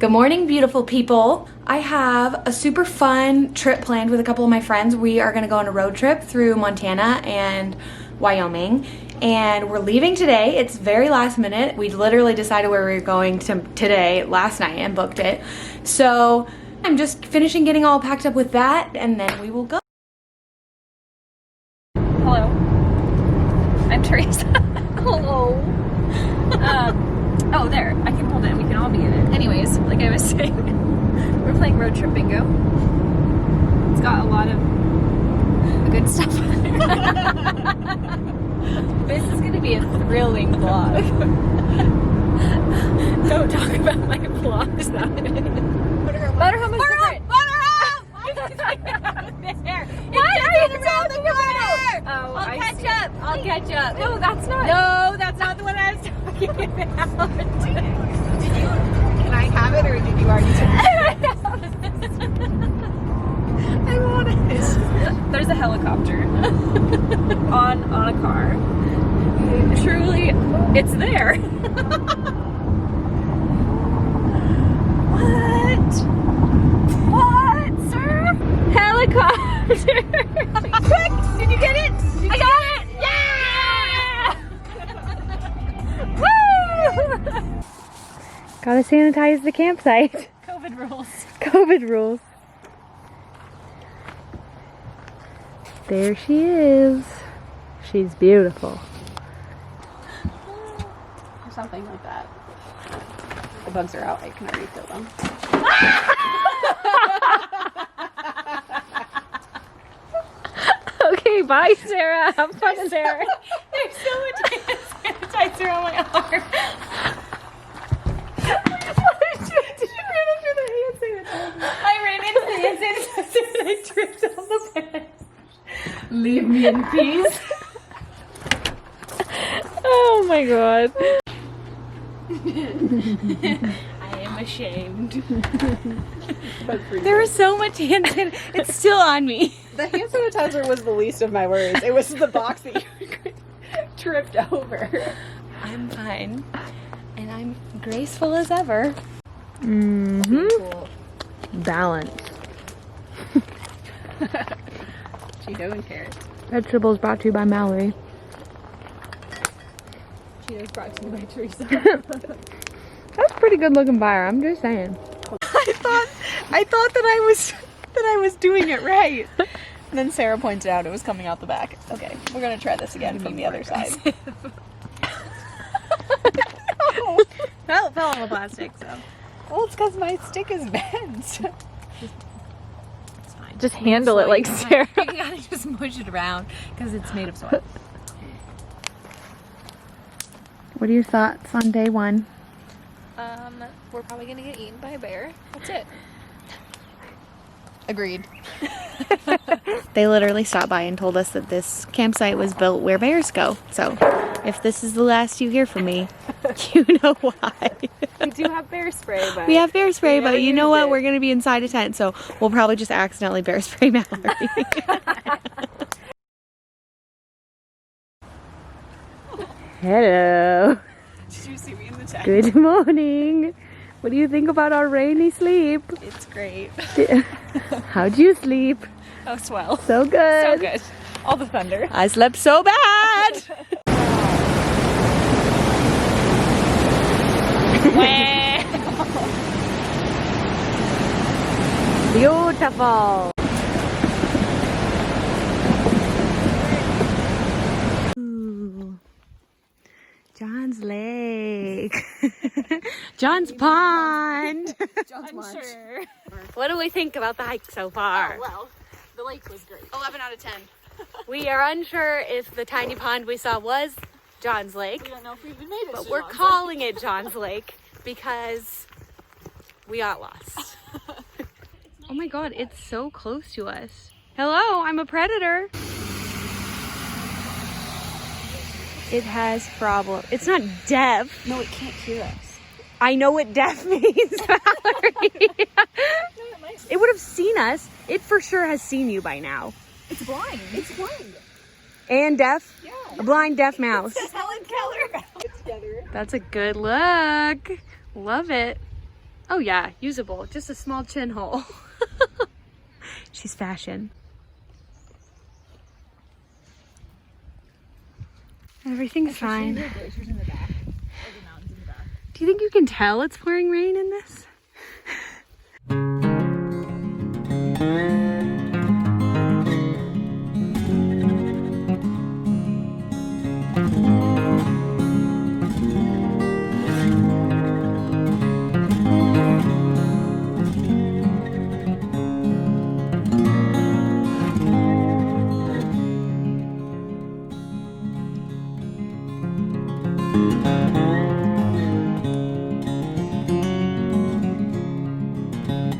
Good morning, beautiful people. I have a super fun trip planned with a couple of my friends. We are gonna go on a road trip through Montana and Wyoming, and we're leaving today. It's very last minute. We literally decided where we were going today, last night, and booked it. So I'm just finishing getting all packed up with that, and then we will go. Hello, I'm Teresa. Hello. Oh, there, I can hold it and we can all be in it. Anyways, like I was saying, we're playing road trip bingo. It's got a lot of good stuff on there. This is going to be a thrilling vlog. Don't talk about my vlogs. Butterhome is different. Butterhome! There. What are you around the corner? Oh, I'll catch up. I'll catch up. No, that's not. No, that's not the one I was talking about. Can I have it, or did you already take it? I want it. There's a helicopter on a car. Truly, it's there. What, sir? Helicopter. Quick! Did you get it? I got it! Yeah! Woo! Gotta sanitize the campsite. COVID rules. COVID rules. There she is. She's beautiful. Or something like that. The bugs are out. I can already feel them. Okay, bye, Sarah. Have fun, Sarah. There's so much hand sanitizer on my arm. Did you run into the hand sanitizer? I ran into the hand sanitizer and I tripped on the bench. Leave me in peace. Oh my god. I am ashamed. There was so much hand sanitizer. It's still on me. The hand sanitizer was the least of my worries. It was the box that you tripped over. I'm fine. And I'm graceful as ever. Cool. Balance. Cheeto and carrots. Vegetables brought to you by Mallory. Cheetos brought to you by Teresa. That's a pretty good looking fire, I'm just saying. I thought that I was doing it right. And then Sarah pointed out it was coming out the back. Okay, we're gonna try this again from the other side. No. Well, it fell on the plastic, so. Well, it's because my stick is bent. It's fine. Just handle it like Sarah. You gotta just mush it around because it's made of soil. What are your thoughts on day one? We're probably gonna get eaten by a bear. That's it. Agreed. They literally stopped by and told us that this campsite was built where bears go. So if this is the last you hear from me, you know why. We do have bear spray, but we have bear spray, but you know what? We're going to be inside a tent, so we'll probably just accidentally bear spray Mallory. Hello. Did you see me in the tent? Good morning. What do you think about our rainy sleep? It's great. How'd you sleep? Oh, swell. So good. So good. All the thunder. I slept so bad. Beautiful. Ooh. John's lake. John's pond. I'm sure. What do we think about the hike so far? Oh, well, the lake was great. 11 out of 10. We are unsure if the tiny pond we saw was John's lake. We don't know if we even made it. But we're calling it John's Lake because we got lost. Oh my god, it's so close to us. Hello, I'm a predator. It has problem. It's not deaf. No, it can't hear us. I know what deaf means, Valerie. It would have seen us. It for sure has seen you by now. It's blind. It's blind. And deaf? Yeah. A blind deaf mouse. Helen Keller. Together. That's a good look. Love it. Oh yeah, usable. Just a small chin hole. She's fashion. Everything's fine. Glaciers in the back, or the mountains in the back. Do you think you can tell it's pouring rain in this?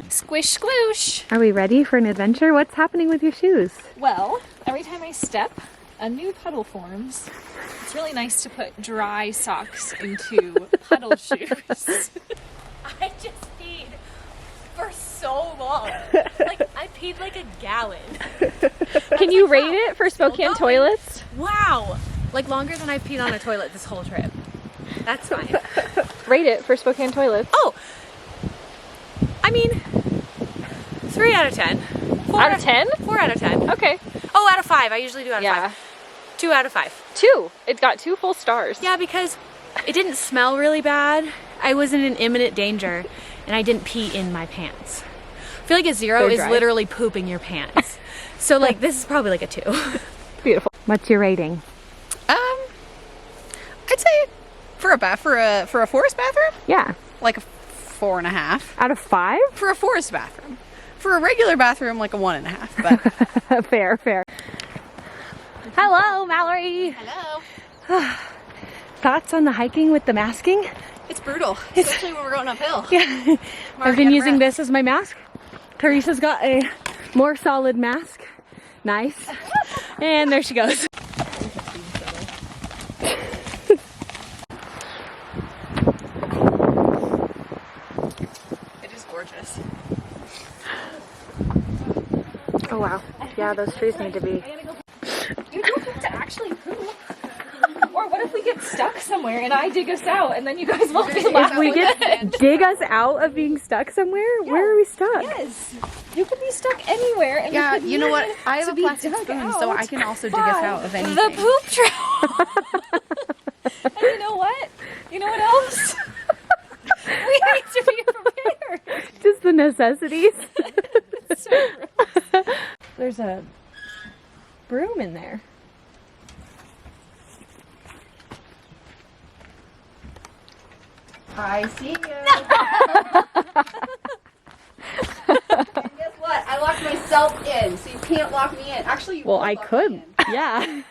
Squish squoosh. Are we ready for an adventure? What's happening with your shoes? Well, every time I step, a new puddle forms. It's really nice to put dry socks into puddle shoes. I just peed for so long. Like, I peed like a gallon. Can you rate it for Spokane toilets? Wow. Like, longer than I've peed on a toilet this whole trip. That's fine. Rate it for Spokane toilets. Oh! I mean, 3 out of 10. 4 out of 10? 4 out of 10. Okay. Oh, out of 5. I usually do out of Yeah. 5. 2 out of 5. 2. It's got 2 full stars. Yeah, because it didn't smell really bad. I wasn't in imminent danger, and I didn't pee in my pants. I feel like a 0 They're is dry. literally pooping your pants. So like, this is probably like a 2. Beautiful. What's your rating? I'd say for a forest bathroom, Yeah. like a 4.5. Out of 5? For a forest bathroom. For a regular bathroom, like a 1.5. But Fair, fair. Hello, Mallory. hello. Thoughts on the hiking with the masking? It's brutal, especially when we're going uphill. Yeah. I've been using this as my mask. Teresa's got a more solid mask. Nice. And there she goes. It is gorgeous. Oh wow. Yeah, those trees need to be. You don't have to actually poop. Or what if we get stuck somewhere and I dig us out and then you guys will be If laughing? we get dig us out of being stuck somewhere, where are we stuck? Yes. You could be stuck anywhere. And Yeah, could you know what? need I have to a be plastic dug spoon, so out I can also dig us by out of anything. The poop trail. And you know what? You know what else? We need to be prepared. Just the necessities. So gross. There's a broom in there. I see you. And guess what? I locked myself in, so you can't lock me in. Actually, you Well, could I lock could. me in. Yeah.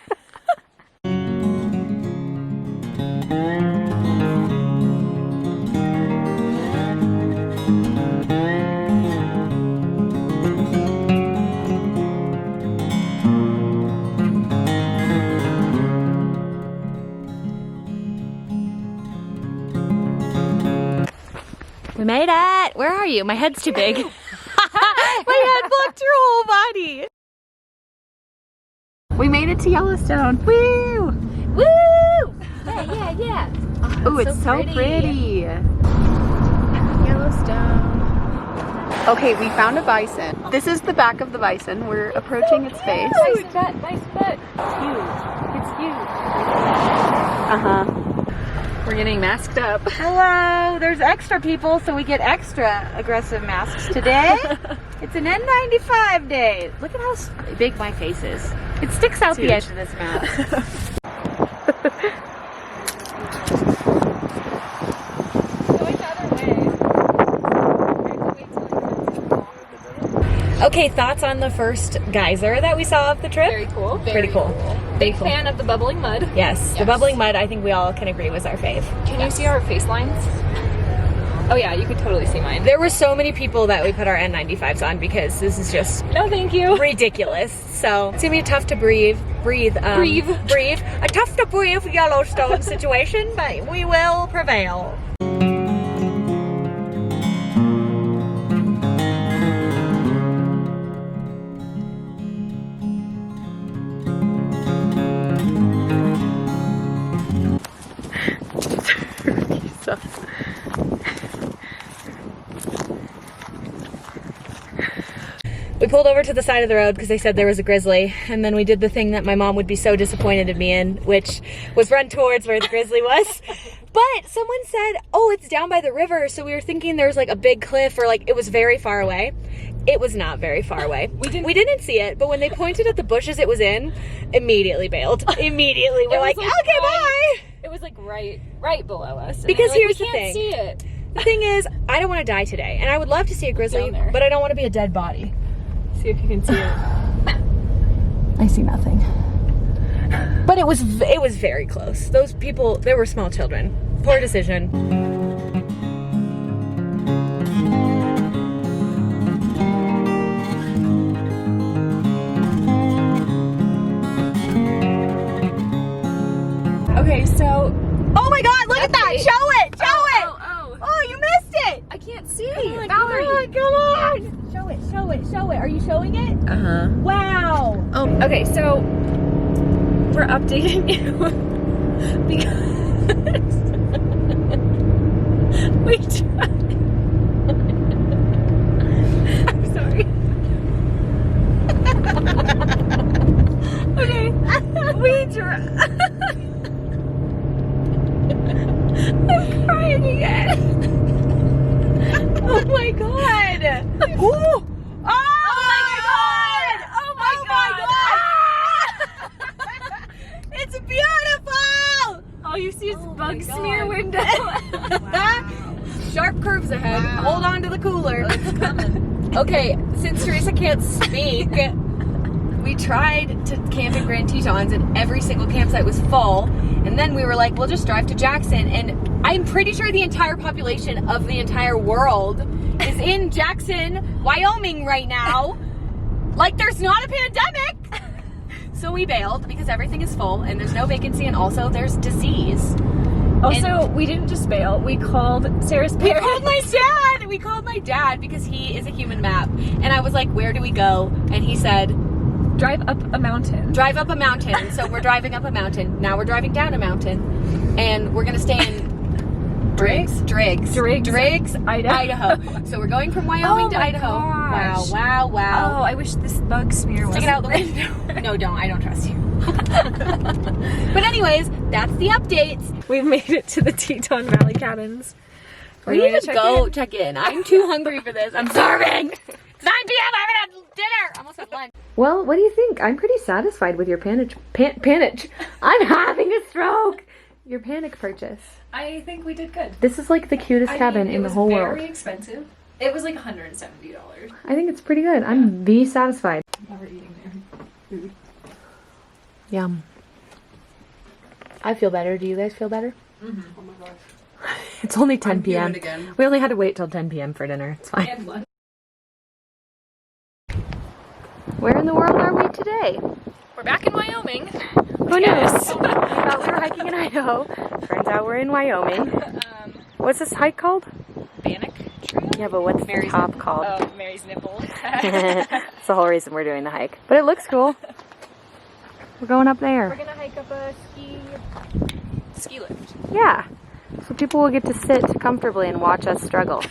We made it! Where are you? My head's too big. My head blocked your whole body. We made it to Yellowstone. Woo! Woo! Yeah. Oh, it's so pretty. Yellowstone. Okay, we found a bison. This is the back of the bison. We're approaching its face. Nice butt, nice butt. It's huge. Uh-huh. We're getting masked up. Hello! There's extra people, so we get extra aggressive masks today. It's an N95 day. Look at how big my face is. It sticks out the edge of this mask. Okay, thoughts on the first geyser that we saw of the trip? Very cool. Pretty cool. Big fan of the bubbling mud. Yes, the bubbling mud, I think we all can agree was our fave. Can you see our face lines? Oh yeah, you could totally see mine. There were so many people that we put our N95s on because this is just No, thank you. ridiculous. So it's gonna be tough to breathe. A tough to breathe Yellowstone situation, but we will prevail. We pulled over to the side of the road because they said there was a grizzly, and then we did the thing that my mom would be so disappointed in me in, which was run towards where the grizzly was. But someone said, oh, it's down by the river, so we were thinking there was like a big cliff or like it was very far away. It was not very far away. We didn't see it, but when they pointed at the bushes it was in, immediately bailed. Immediately. We're like, okay, bye. It was like right below us. Because here's the thing. We can't see it. The thing is, I don't want to die today, and I would love to see a grizzly, but I don't want to be a dead body. See if you can see it. I see nothing. But it was very close. Those people, they were small children. Poor decision. Okay, so... Oh my god, look at that! Show it! Show it! Oh, you missed it! I can't see. Come on! Show it, show it, show it. Are you showing it? Uh-huh. Wow! Oh, okay, so we're updating you because we tried. I'm sorry. Okay, we tried. I'm crying again. Oh my god! Ooh. Oh my god! Oh my god! It's beautiful! All you see is bug smear window. Wow. Sharp curves ahead. Wow. Hold on to the cooler. It's coming. Okay, since Teresa can't speak, we tried to camp in Grand Tetons and every single campsite was full. And then we were like, we'll just drive to Jackson. And I'm pretty sure the entire population of the entire world is in Jackson, Wyoming right now. Like there's not a pandemic. So we bailed because everything is full and there's no vacancy and also there's disease. Also, we didn't just bail. We called Sarah's parents. We called my dad because he is a human map. And I was like, where do we go? And he said, drive up a mountain. Drive up a mountain. So we're driving up a mountain. Now we're driving down a mountain. And we're going to stay in Driggs, Idaho. So we're going from Wyoming to Idaho. Gosh. Wow. Oh, I wish this bug smear was. Stick it out the window. No, don't. I don't trust you. But anyways, that's the updates. We've made it to the Teton Valley cabins. We need to go check in. I'm too hungry for this. I'm starving. It's 9 p.m. I haven't had dinner. I almost had lunch. Well, what do you think? I'm pretty satisfied with your panic. I'm having a stroke. Your panic purchase. I think we did good. This is like the cutest cabin in the whole world. It was very expensive. It was like $170. I think it's pretty good. I'm satisfied. While we're eating their food. Yum. I feel better. Do you guys feel better? Mm-hmm. Oh my gosh. It's only 10 p.m. Again. We only had to wait till 10 p.m. for dinner. It's fine. And lunch. Where in the world are we today? We're back in Wyoming. Who knew? We thought we were hiking in Idaho. Turns out we're in Wyoming. What's this hike called? Bannock Trail? Yeah, but what's the top called? Oh, Mary's Nipple. That's the whole reason we're doing the hike. But it looks cool. We're going up there. We're gonna hike up a ski lift. Yeah. So people will get to sit comfortably and watch us struggle.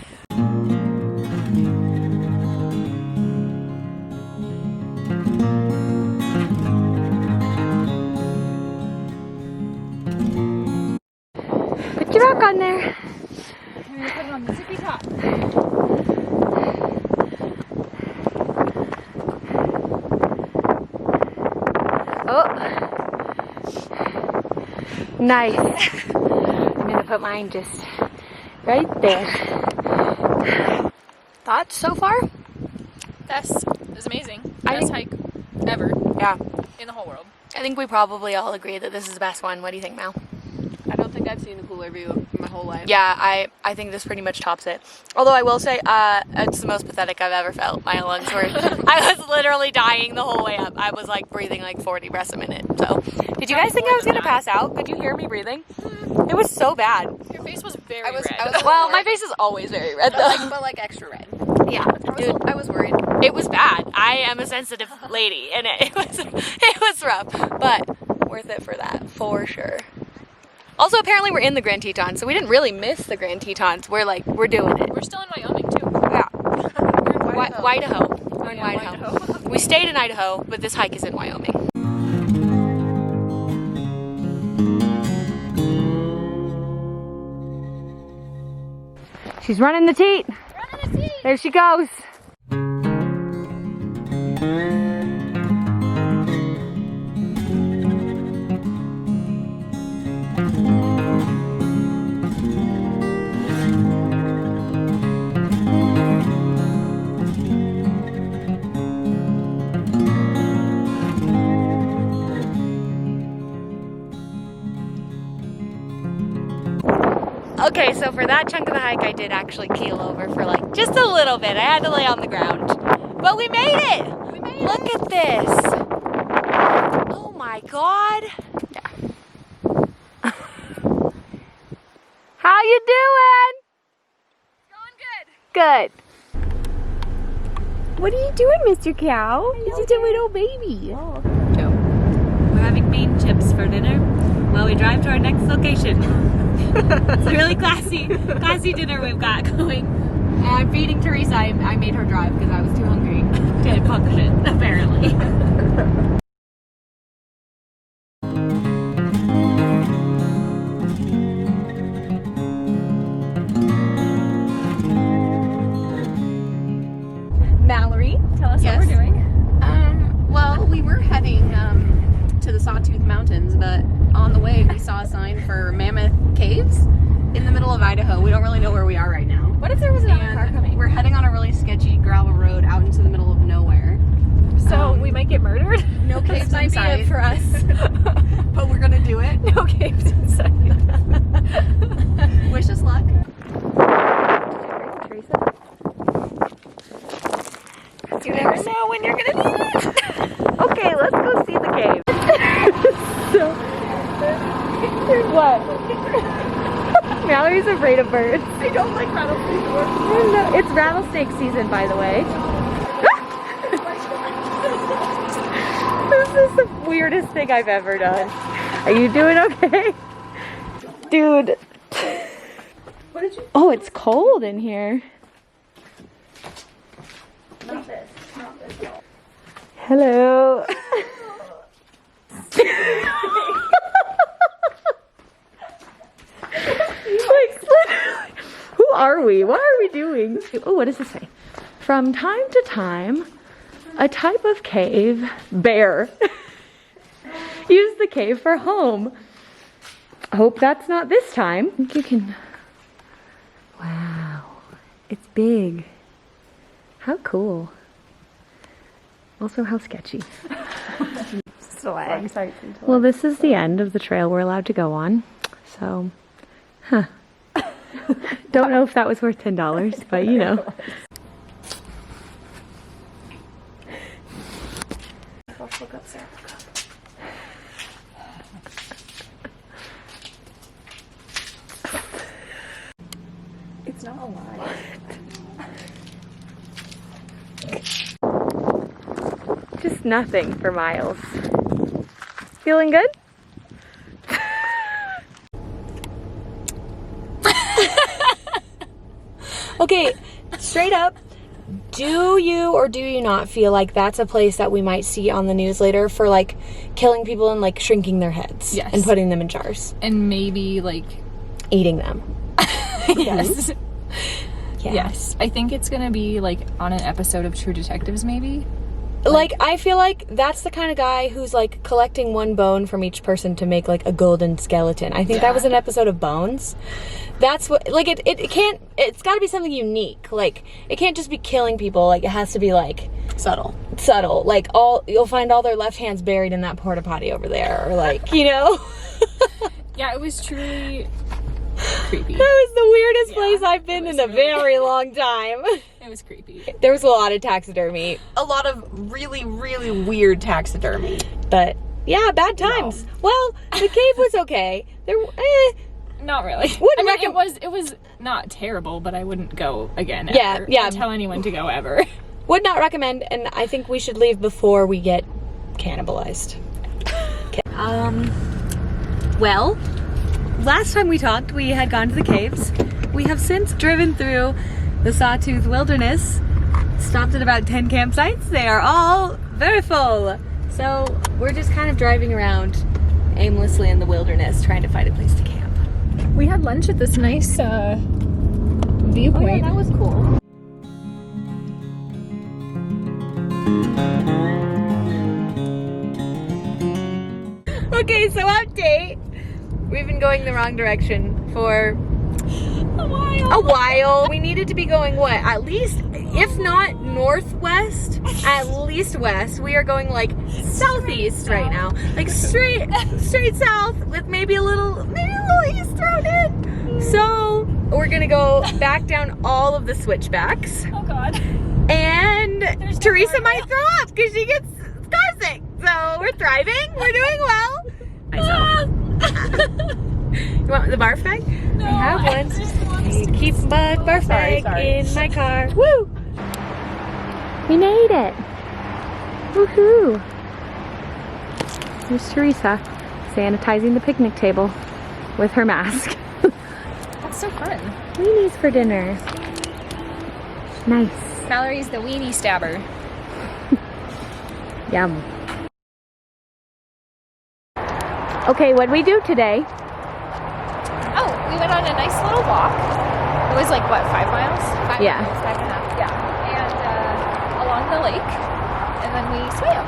Put your rock on there. I'm gonna put it on the zippy top. Oh. Nice. I'm gonna put mine just right there. Thoughts so far? This is amazing. I Best hike ever Yeah. in the whole world. I think we probably all agree that this is the best one. What do you think, Mal? I don't think I've seen a cooler view in my whole life. Yeah, I think this pretty much tops it. Although I will say, it's the most pathetic I've ever felt. My lungs were, I was literally dying the whole way up. I was like breathing like 40 breaths a minute. So, did you guys think I was gonna pass out? Could you hear me breathing? It was so bad. Your face was very I was red. Well, my face is always very red though. but like extra red. Yeah, dude, I was worried. it was bad. I am a sensitive lady, and it was rough, but worth it for that, for sure. Also, apparently we're in the Grand Tetons, so we didn't really miss the Grand Tetons. We're doing it. We're still in Wyoming too. Yeah. Idaho. Idaho. in Idaho. We stayed in Idaho, but this hike is in Wyoming. She's running the teat. Running the teat. There she goes. Okay, so for that chunk of the hike, I did actually keel over for like just a little bit. I had to lay on the ground, but we made it. We made it. Look at this. Oh my God. Yeah. How you doing? Going good. Good. What are you doing, Mr. Cow? This is a little baby. Oh. We're having bean chips for dinner while we drive to our next location. It's a really classy dinner we've got going. And I'm feeding Teresa. I made her drive because I was too hungry to function, apparently. Mallory, Tell us Yes. what we're doing. Well, we were heading to the Sawtooth Mountains, but on the way we saw a sign for Mammoth Caves in the middle of Idaho. We don't really know where we are right now. What if there was another car coming? We're heading on a really sketchy gravel road out into the middle of nowhere. So we might get murdered? No caves This might in be sight. it for us. But we're gonna do it. No caves in sight. Wish us luck. Teresa? You never know when you're gonna need it. Okay, let's go see the cave. What? Mallory's afraid of birds. I don't like rattlesnakes. It's rattlesnake season, by the way. This is the weirdest thing I've ever done. Are you doing okay? Dude. What did you? Oh, it's cold in here. Not this. Not this. Hello. Like, literally, who are we? What are we doing? Oh, what does this say? From time to time, a type of cave bear use the cave for home. Hope that's not this time. I think you can. Wow, it's big. How cool. Also, how sketchy. Swag. Well, this is the end of the trail we're allowed to go on. So, don't know if that was worth $10, but you know. It's not a lie. Just nothing for miles. Feeling good? Okay, straight up, do you or do you not feel like that's a place that we might see on the news later for like killing people and like shrinking their heads? Yes. And putting them in jars? And maybe like Eating them. yes. Yeah. Yes. I think it's gonna be like on an episode of True Detectives maybe. Like, I feel like that's the kind of guy who's like collecting one bone from each person to make like a golden skeleton. I think that was an episode of Bones. That's what, like, it can't, it's got to be something unique. Like, it can't just be killing people. Like, it has to be like Subtle. Like, you'll find all their left hands buried in that porta potty over there, or like, you know. Yeah, it was truly creepy. That was the weirdest place I've been in a very long time. It was creepy. There was a lot of taxidermy, A lot of really, really weird taxidermy. but yeah, bad times. Well, the cave was okay. Not really. Wouldn't I mean, it was not terrible, but I wouldn't go again. Yeah, ever. yeah. I'd tell anyone to go ever. Would not recommend, and I think we should leave before we get cannibalized. Okay. Well, last time we talked, we had gone to the caves. We have since driven through the Sawtooth Wilderness, stopped at about 10 campsites. They are all very full. So we're just kind of driving around aimlessly in the wilderness trying to find a place to camp. We had lunch at this nice viewpoint. Oh yeah, that was cool. Okay, so update. We've been going the wrong direction for a while. We needed to be going what? At least, if not northwest, at least west. We are going like southeast right now. Like straight south with maybe a little east thrown in. So we're gonna go back down all of the switchbacks. Oh God. And Teresa might throw up because she gets car sick. So we're thriving. We're doing well. Myself. You want the barf bag? No, I have one. Keep my barf bag in my car. Woo! We made it. Woohoo! Here's Teresa sanitizing the picnic table with her mask. That's so fun. Weenies for dinner. Nice. Mallory's the weenie stabber. Yum. Okay, what'd we do today? Oh, we went on a nice little walk. It was like, what, 5 miles? 5 Yeah. miles, 5.5, yeah. And along the lake. And then we swam.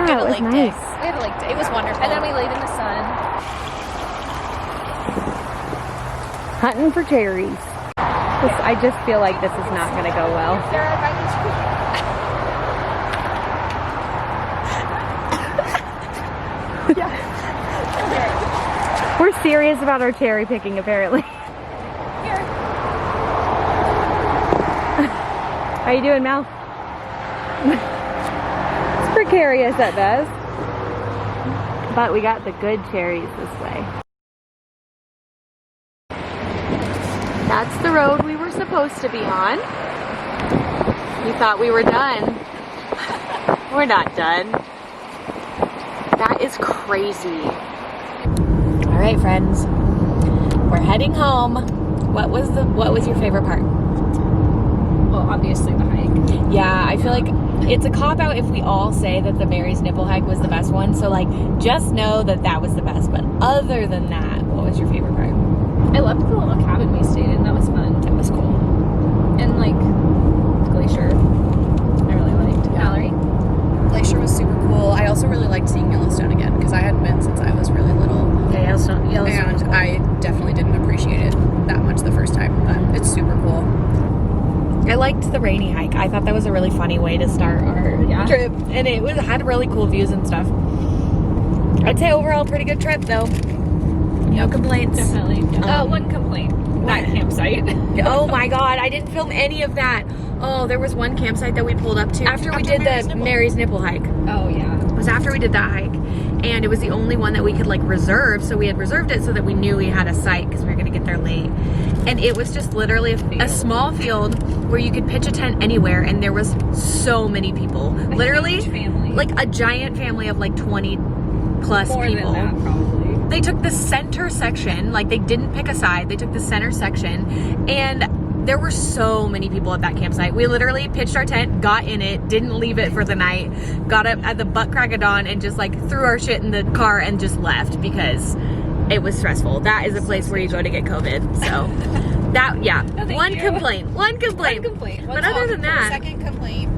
Yeah, it was nice. We had a lake day. It was wonderful. And then we laid in the sun. Hunting for cherries. I just feel like this is not gonna go well. There are by the tree. We're serious about our cherry picking, apparently. Here. How you doing, Mel? It's precarious at best. But we got the good cherries this way. That's the road we were supposed to be on. You thought we were done. We're not done. That is crazy. All right, friends. We're heading home. What was your favorite part? Well, obviously the hike. Yeah, I feel like it's a cop-out if we all say that the Mary's Nipple hike was the best one. So like, just know that that was the best. But other than that, what was your favorite part? I loved the little cabin we stayed in. That was fun. That was cool. And like Glacier, I really liked. Yeah. Mallory. Glacier was super cool. I also really liked seeing Yellowstone again because I hadn't been since I was really little. Yeah, Yellowstone was And cool. I definitely didn't appreciate it that much the first time, but it's super cool. I liked the rainy hike. I thought that was a really funny way to start our trip, and it had really cool views and stuff. I'd say overall pretty good trip though. No complaints. Definitely. One complaint. That campsite. Oh my God, I didn't film any of that. Oh, there was one campsite that we pulled up to after we did the Mary's Nipple hike. Oh yeah. It was after we did that hike, and it was the only one that we could like reserve, so we had reserved it so that we knew we had a site because we were gonna get there late. And it was just literally a small field where you could pitch a tent anywhere, and there was so many people. Literally, family. like a giant family of like 20 plus More people. than that, probably. They took the center section, like they didn't pick a side, they took the center section, and there were so many people at that campsite. We literally pitched our tent, got in it, didn't leave it for the night, got up at the butt crack of dawn and just like threw our shit in the car and just left because it was stressful. That is a place where you go to get COVID. So that, yeah, No, one you. complaint. One complaint. But other than that, Second complaint,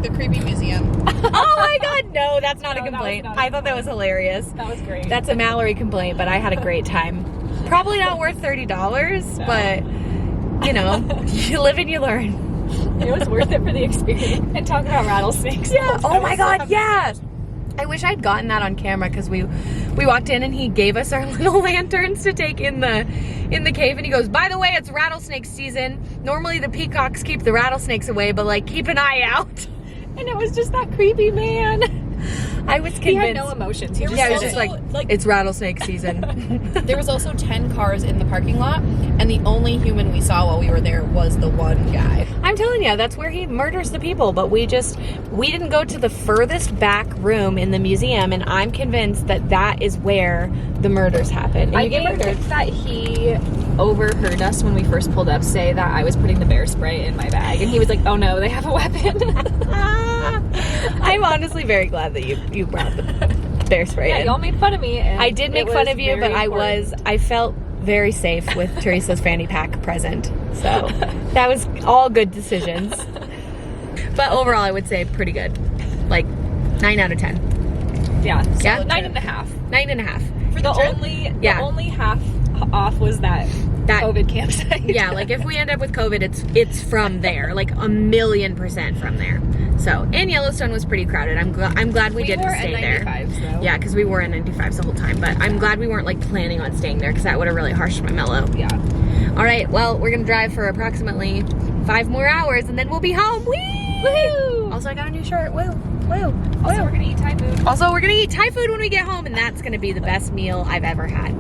the creepy museum. oh my God, no, that's not No, a that was complaint. not a I thought that was hilarious. That was great. That's a Mallory complaint, but I had a great time. Probably not worth $30, but you know, you live and you learn. It was worth it for the experience. And talk about rattlesnakes. Yeah. Oh my God, yeah. I wish I'd gotten that on camera because we walked in and he gave us our little lanterns to take in the cave, and he goes, by the way, it's rattlesnake season. Normally the peacocks keep the rattlesnakes away, but like keep an eye out. And it was just that creepy man. I was convinced. He had no emotions. He Yeah, it was just just like it's rattlesnake season. There was also 10 cars in the parking lot, and the only human we saw while we were there was the one guy. I'm telling you, that's where he murders the people, but we didn't go to the furthest back room in the museum, and I'm convinced that that is where the murders happen. And I you get think murdered. that he overheard us when we first pulled up say that I was putting the bear spray in my bag. and he was like, oh no, they have a weapon. I'm honestly very glad that you brought the bear spray Yeah, in. y'all made fun of me. And I did make fun of you, but I felt very safe with Teresa's fanny pack present. So that was all good decisions. But overall, I would say pretty good. Like 9 out of 10. Yeah, so Yeah? 9.5. 9.5. For the only half off was that COVID campsite. Yeah, like if we end up with COVID, it's from there, like 1,000,000% from there. So, and Yellowstone was pretty crowded. I'm glad we didn't stay there. Though. Yeah, because we were in 95s the whole time. But I'm glad we weren't like planning on staying there because that would have really harshed my mellow. Yeah. All right, well, we're gonna drive for approximately 5 more hours and then we'll be home. Whee! Woohoo! Also, I got a new shirt. Woo! Also, we're gonna eat Thai food. Also, we're gonna eat Thai food when we get home, and that's gonna be the best meal I've ever had.